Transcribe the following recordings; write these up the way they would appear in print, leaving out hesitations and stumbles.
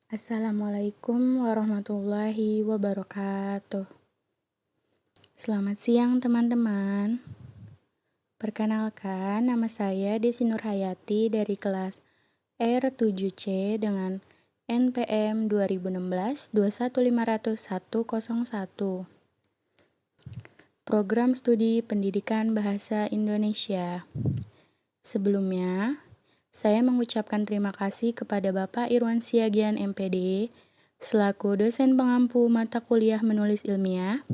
Assalamualaikum warahmatullahi wabarakatuh. Selamat siang teman-teman. Perkenalkan, nama saya Desi Nurhayati dari kelas R7C dengan NPM 2016-2150101. Program Studi Pendidikan Bahasa Indonesia. Sebelumnya, saya mengucapkan terima kasih kepada Bapak Irwan Siagian MPD selaku dosen pengampu mata kuliah menulis ilmiah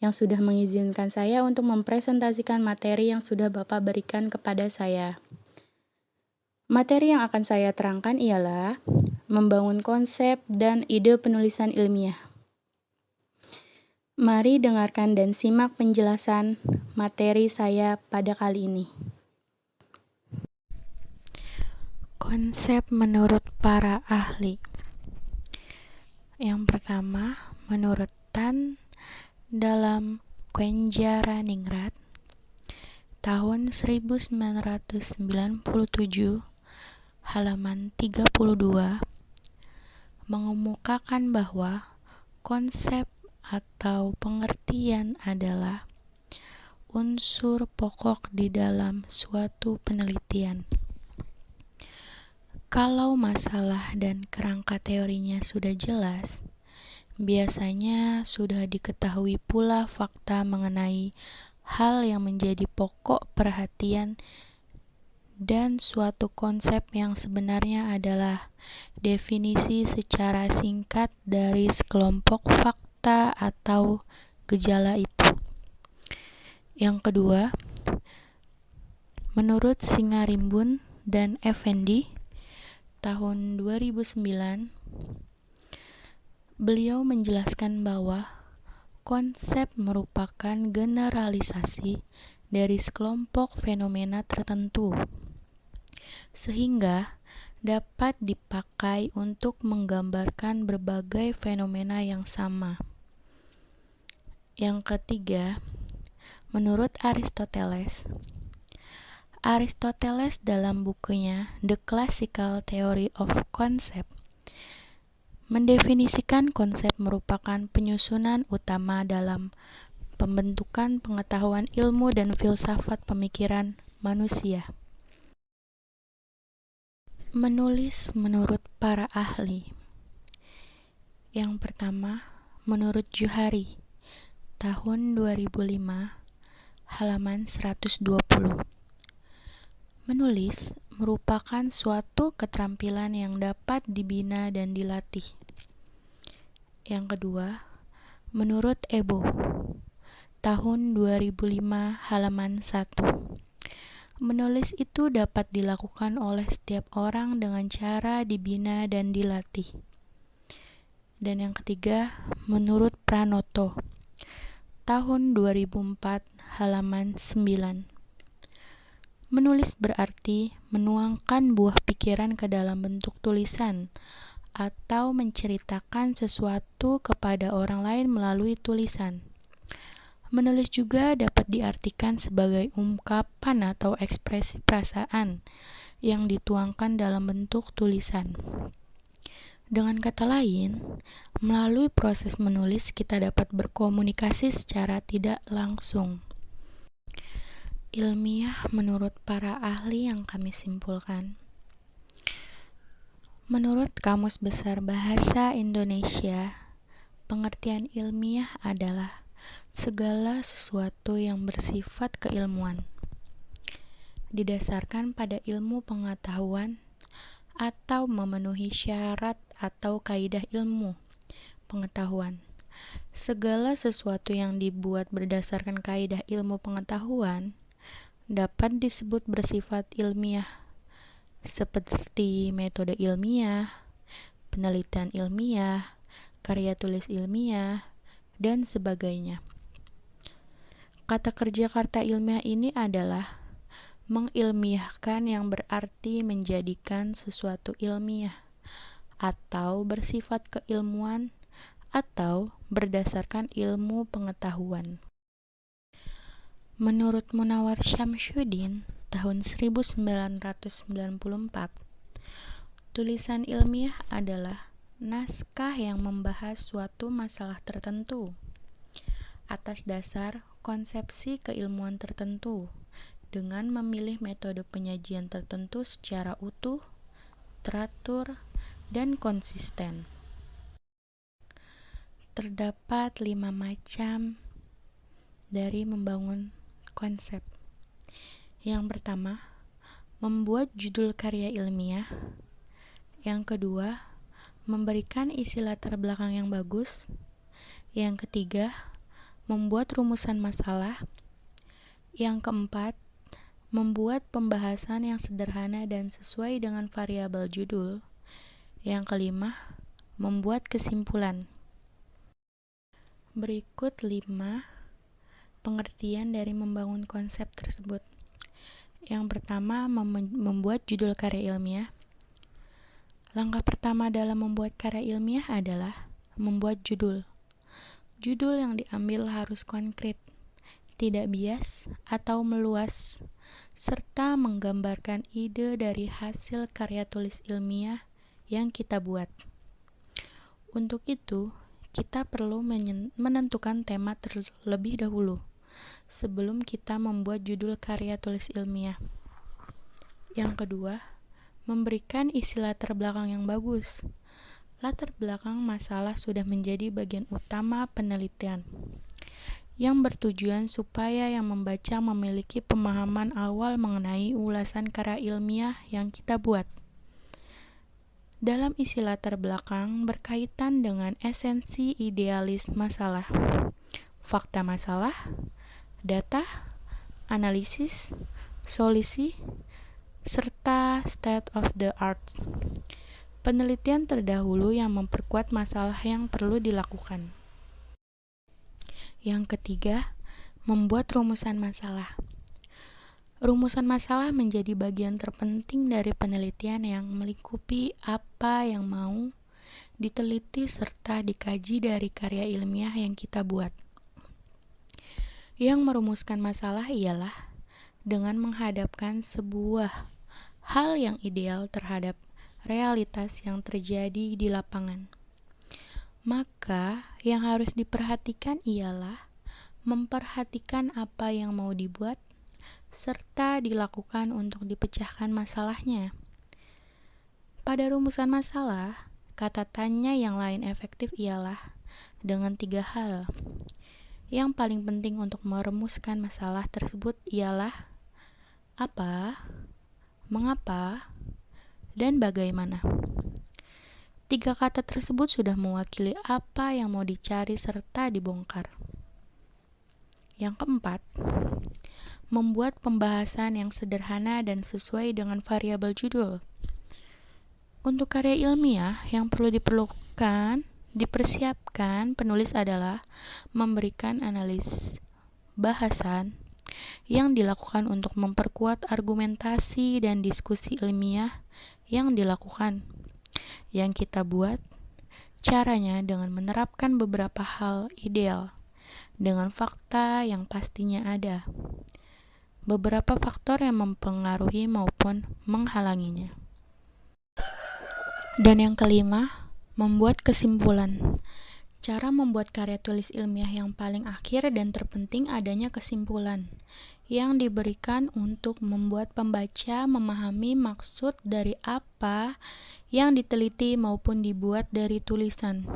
yang sudah mengizinkan saya untuk mempresentasikan materi yang sudah Bapak berikan kepada saya. Materi yang akan saya terangkan ialah membangun konsep dan ide penulisan ilmiah. Mari dengarkan dan simak penjelasan materi saya pada kali ini. Konsep menurut para ahli. Yang pertama, menurut Tan dalam Kwenjaraningrat tahun 1997 halaman 32 mengemukakan bahwa konsep atau pengertian adalah unsur pokok di dalam suatu penelitian. Kalau masalah dan kerangka teorinya sudah jelas, biasanya sudah diketahui pula fakta mengenai hal yang menjadi pokok perhatian dan suatu konsep yang sebenarnya adalah definisi secara singkat dari sekelompok fakta atau gejala itu. Yang kedua, menurut Singarimbun dan Effendi tahun 2009, beliau menjelaskan bahwa konsep merupakan generalisasi dari sekelompok fenomena tertentu, sehingga dapat dipakai untuk menggambarkan berbagai fenomena yang sama. Yang ketiga, menurut Aristoteles dalam bukunya The Classical Theory of Concept mendefinisikan konsep merupakan penyusunan utama dalam pembentukan pengetahuan ilmu dan filsafat pemikiran manusia. Menulis menurut para ahli. Yang pertama, menurut Juhari tahun 2005 halaman 120. Menulis merupakan suatu keterampilan yang dapat dibina dan dilatih. Yang kedua, menurut Ebo, tahun 2005 halaman 1. Menulis itu dapat dilakukan oleh setiap orang dengan cara dibina dan dilatih. Dan yang ketiga, menurut Pranoto, tahun 2004 halaman 9. Menulis berarti menuangkan buah pikiran ke dalam bentuk tulisan atau menceritakan sesuatu kepada orang lain melalui tulisan. Menulis juga dapat diartikan sebagai ungkapan atau ekspresi perasaan yang dituangkan dalam bentuk tulisan. Dengan kata lain, melalui proses menulis kita dapat berkomunikasi secara tidak langsung. Ilmiah menurut para ahli yang kami simpulkan. Menurut Kamus Besar Bahasa Indonesia, pengertian ilmiah adalah segala sesuatu yang bersifat keilmuan, didasarkan pada ilmu pengetahuan atau memenuhi syarat atau kaidah ilmu pengetahuan. Segala sesuatu yang dibuat berdasarkan kaidah ilmu pengetahuan dapat disebut bersifat ilmiah, seperti metode ilmiah, penelitian ilmiah, karya tulis ilmiah, dan sebagainya. Kata kerja kata ilmiah ini adalah mengilmiahkan, yang berarti menjadikan sesuatu ilmiah atau bersifat keilmuan atau berdasarkan ilmu pengetahuan. Menurut Munawar Syamsuddin tahun 1994, tulisan ilmiah adalah naskah yang membahas suatu masalah tertentu atas dasar konsepsi keilmuan tertentu dengan memilih metode penyajian tertentu secara utuh, teratur, dan konsisten. Terdapat 5 macam dari membangun konsep. Yang pertama, membuat judul karya ilmiah. Yang kedua, memberikan isi latar belakang yang bagus. Yang ketiga, membuat rumusan masalah. Yang keempat, membuat pembahasan yang sederhana dan sesuai dengan variabel judul. Yang kelima, membuat kesimpulan. Berikut 5 pengertian dari membangun konsep tersebut. Yang pertama, membuat judul karya ilmiah. Langkah pertama dalam membuat karya ilmiah adalah membuat judul. Judul yang diambil harus konkret, tidak bias atau meluas, serta menggambarkan ide dari hasil karya tulis ilmiah yang kita buat. Untuk itu, kita perlu menentukan tema terlebih dahulu sebelum kita membuat judul karya tulis ilmiah. Yang kedua, memberikan isi latar belakang yang bagus. Latar belakang masalah sudah menjadi bagian utama penelitian, yang bertujuan supaya yang membaca memiliki pemahaman awal mengenai ulasan karya ilmiah yang kita buat. Dalam isi latar belakang berkaitan dengan esensi idealis masalah, fakta masalah, data, analisis, solusi, serta state of the art. Penelitian terdahulu yang memperkuat masalah yang perlu dilakukan. Yang ketiga, membuat rumusan masalah. Rumusan masalah menjadi bagian terpenting dari penelitian yang melingkupi apa yang mau diteliti serta dikaji dari karya ilmiah yang kita buat. Yang merumuskan masalah ialah dengan menghadapkan sebuah hal yang ideal terhadap realitas yang terjadi di lapangan. Maka, yang harus diperhatikan ialah memperhatikan apa yang mau dibuat, serta dilakukan untuk dipecahkan masalahnya. Pada rumusan masalah, kata tanya yang lain efektif ialah dengan 3 hal. Yang paling penting untuk merumuskan masalah tersebut ialah apa, mengapa, dan bagaimana. 3 kata tersebut sudah mewakili apa yang mau dicari serta dibongkar. Yang keempat, membuat pembahasan yang sederhana dan sesuai dengan variabel judul. Untuk karya ilmiah yang perlu dipersiapkan penulis adalah memberikan analis bahasan yang dilakukan untuk memperkuat argumentasi dan diskusi ilmiah yang dilakukan. Yang kita buat, caranya dengan menerapkan beberapa hal ideal dengan fakta yang pastinya ada, beberapa faktor yang mempengaruhi maupun menghalanginya. Dan yang kelima, membuat kesimpulan. Cara membuat karya tulis ilmiah yang paling akhir dan terpenting adanya kesimpulan yang diberikan untuk membuat pembaca memahami maksud dari apa yang diteliti maupun dibuat dari tulisan,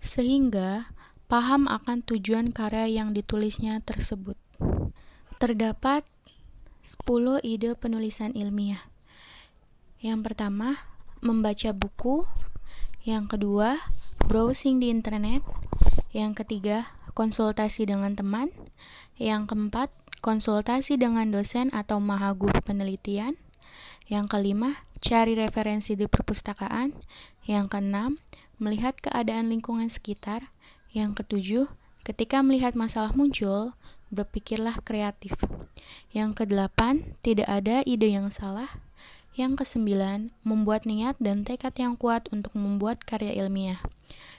sehingga paham akan tujuan karya yang ditulisnya tersebut. Terdapat 10 ide penulisan ilmiah. Yang pertama, membaca buku. Yang kedua, browsing di internet. Yang ketiga, konsultasi dengan teman. Yang keempat, konsultasi dengan dosen atau maha guru penelitian. Yang kelima, cari referensi di perpustakaan. Yang keenam, melihat keadaan lingkungan sekitar. Yang ketujuh, ketika melihat masalah muncul, berpikirlah kreatif. Yang kedelapan, tidak ada ide yang salah. Yang kesembilan, membuat niat dan tekad yang kuat untuk membuat karya ilmiah.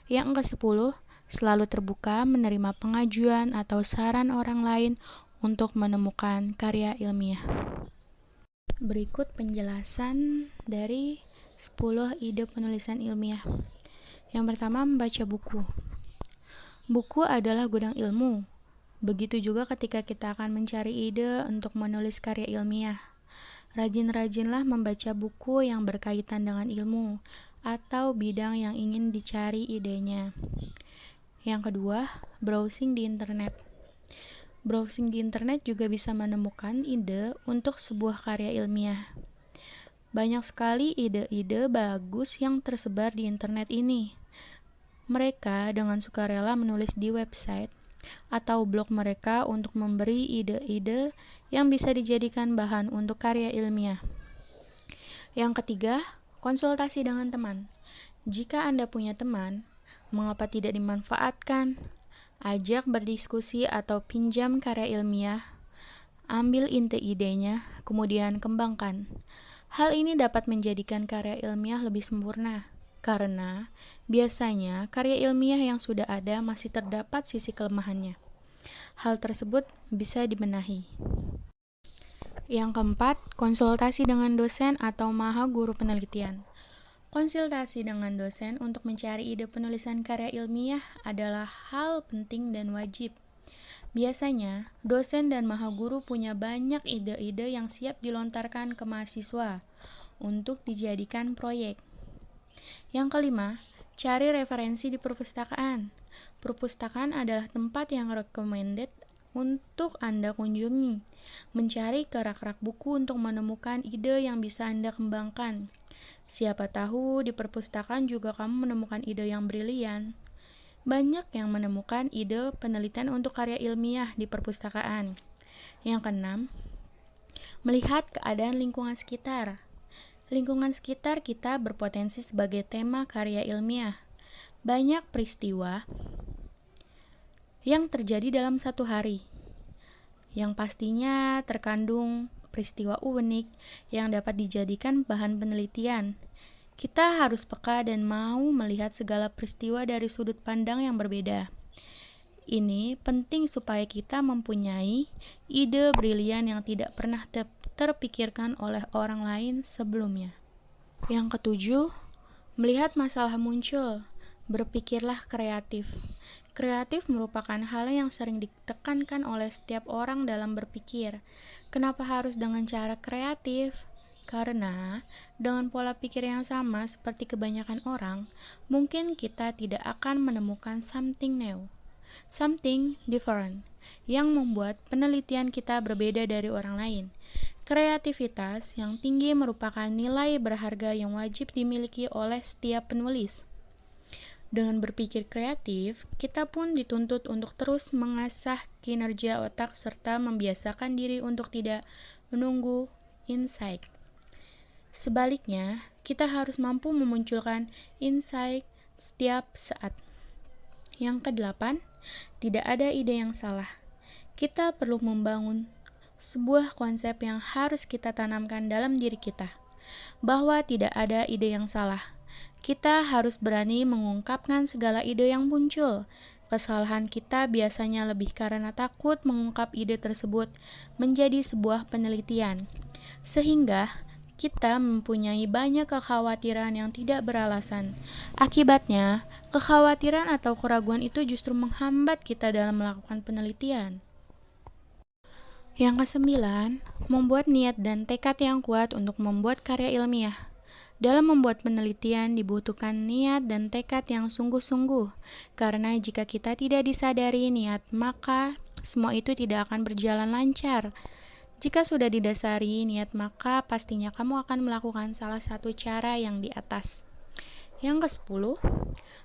Yang kesepuluh, selalu terbuka menerima pengajuan atau saran orang lain untuk menemukan karya ilmiah. Berikut penjelasan dari 10 ide penulisan ilmiah. Yang pertama, membaca buku. Buku adalah gudang ilmu. Begitu juga ketika kita akan mencari ide untuk menulis karya ilmiah. Rajin-rajinlah membaca buku yang berkaitan dengan ilmu atau bidang yang ingin dicari idenya. Yang kedua, browsing di internet. Browsing di internet juga bisa menemukan ide untuk sebuah karya ilmiah. Banyak sekali ide-ide bagus yang tersebar di internet ini. Mereka dengan sukarela menulis di website atau blog mereka untuk memberi ide-ide yang bisa dijadikan bahan untuk karya ilmiah. Yang ketiga, konsultasi dengan teman. Jika Anda punya teman, mengapa tidak dimanfaatkan? Ajak berdiskusi atau pinjam karya ilmiah, ambil inti idenya, kemudian kembangkan. Hal ini dapat menjadikan karya ilmiah lebih sempurna, karena biasanya karya ilmiah yang sudah ada masih terdapat sisi kelemahannya. Hal tersebut bisa dibenahi. Yang keempat, konsultasi dengan dosen atau maha guru penelitian. Konsultasi dengan dosen untuk mencari ide penulisan karya ilmiah adalah hal penting dan wajib. Biasanya, dosen dan maha guru punya banyak ide-ide yang siap dilontarkan ke mahasiswa untuk dijadikan proyek. Yang kelima, cari referensi di perpustakaan. Perpustakaan adalah tempat yang recommended untuk Anda kunjungi. Mencari ke rak-rak buku untuk menemukan ide yang bisa Anda kembangkan. Siapa tahu di perpustakaan juga kamu menemukan ide yang brilian. Banyak yang menemukan ide penelitian untuk karya ilmiah di perpustakaan. Yang keenam, melihat keadaan lingkungan sekitar. Lingkungan sekitar kita berpotensi sebagai tema karya ilmiah. Banyak peristiwa yang terjadi dalam satu hari, yang pastinya terkandung peristiwa unik yang dapat dijadikan bahan penelitian. Kita harus peka dan mau melihat segala peristiwa dari sudut pandang yang berbeda. Ini penting supaya kita mempunyai ide brilian yang tidak pernah terpikirkan oleh orang lain sebelumnya. Yang ketujuh, melihat masalah muncul. Berpikirlah kreatif. Kreatif merupakan hal yang sering ditekankan oleh setiap orang dalam berpikir. Kenapa harus dengan cara kreatif? Karena dengan pola pikir yang sama seperti kebanyakan orang, mungkin kita tidak akan menemukan something new, something different, yang membuat penelitian kita berbeda dari orang lain. Kreativitas yang tinggi merupakan nilai berharga yang wajib dimiliki oleh setiap penulis. Dengan berpikir kreatif, kita pun dituntut untuk terus mengasah kinerja otak serta membiasakan diri untuk tidak menunggu insight. Sebaliknya, kita harus mampu memunculkan insight setiap saat. Yang kedelapan, tidak ada ide yang salah. Kita perlu membangun sebuah konsep yang harus kita tanamkan dalam diri kita, bahwa tidak ada ide yang salah. Kita harus berani mengungkapkan segala ide yang muncul. Kesalahan kita biasanya lebih karena takut mengungkap ide tersebut menjadi sebuah penelitian, sehingga kita mempunyai banyak kekhawatiran yang tidak beralasan. Akibatnya, kekhawatiran atau keraguan itu justru menghambat kita dalam melakukan penelitian. Yang kesembilan, membuat niat dan tekad yang kuat untuk membuat karya ilmiah. Dalam membuat penelitian dibutuhkan niat dan tekad yang sungguh-sungguh, karena jika kita tidak disadari niat, maka semua itu tidak akan berjalan lancar. Jika sudah didasari niat, maka pastinya kamu akan melakukan salah satu cara yang di atas. Yang ke-10,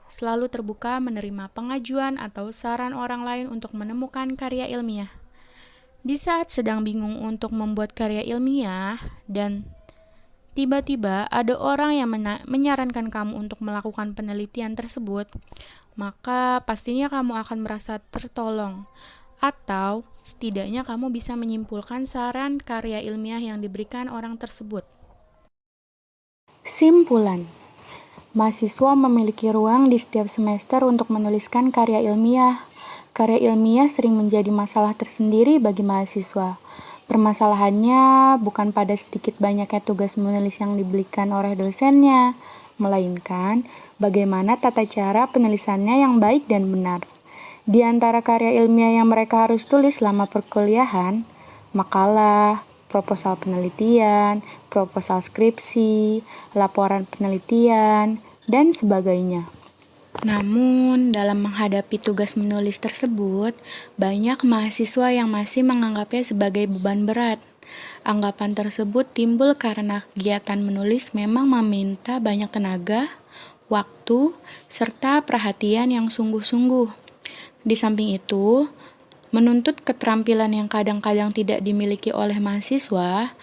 selalu terbuka menerima pengajuan atau saran orang lain untuk menemukan karya ilmiah. Di saat sedang bingung untuk membuat karya ilmiah dan tiba-tiba ada orang yang menyarankan kamu untuk melakukan penelitian tersebut, maka pastinya kamu akan merasa tertolong, atau setidaknya kamu bisa menyimpulkan saran karya ilmiah yang diberikan orang tersebut. Simpulan: mahasiswa memiliki ruang di setiap semester untuk menuliskan karya ilmiah. Karya ilmiah sering menjadi masalah tersendiri bagi mahasiswa. Permasalahannya bukan pada sedikit banyaknya tugas menulis yang diberikan oleh dosennya, melainkan bagaimana tata cara penulisannya yang baik dan benar. Di antara karya ilmiah yang mereka harus tulis selama perkuliahan, makalah, proposal penelitian, proposal skripsi, laporan penelitian, dan sebagainya. Namun, dalam menghadapi tugas menulis tersebut, banyak mahasiswa yang masih menganggapnya sebagai beban berat. Anggapan tersebut timbul karena kegiatan menulis memang meminta banyak tenaga, waktu, serta perhatian yang sungguh-sungguh. Di samping itu, menuntut keterampilan yang kadang-kadang tidak dimiliki oleh mahasiswa,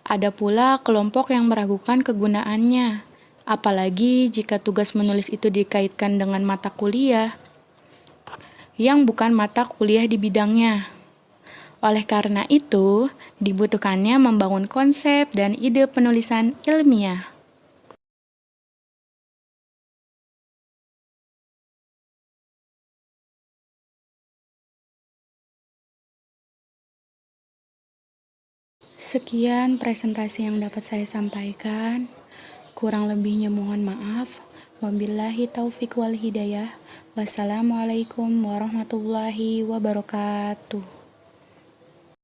ada pula kelompok yang meragukan kegunaannya. Apalagi jika tugas menulis itu dikaitkan dengan mata kuliah yang bukan mata kuliah di bidangnya. Oleh karena itu, dibutuhkannya membangun konsep dan ide penulisan ilmiah. Sekian presentasi yang dapat saya sampaikan. Kurang lebihnya mohon maaf. Wabillahi taufiq wal hidayah. Wassalamualaikum warahmatullahi wabarakatuh.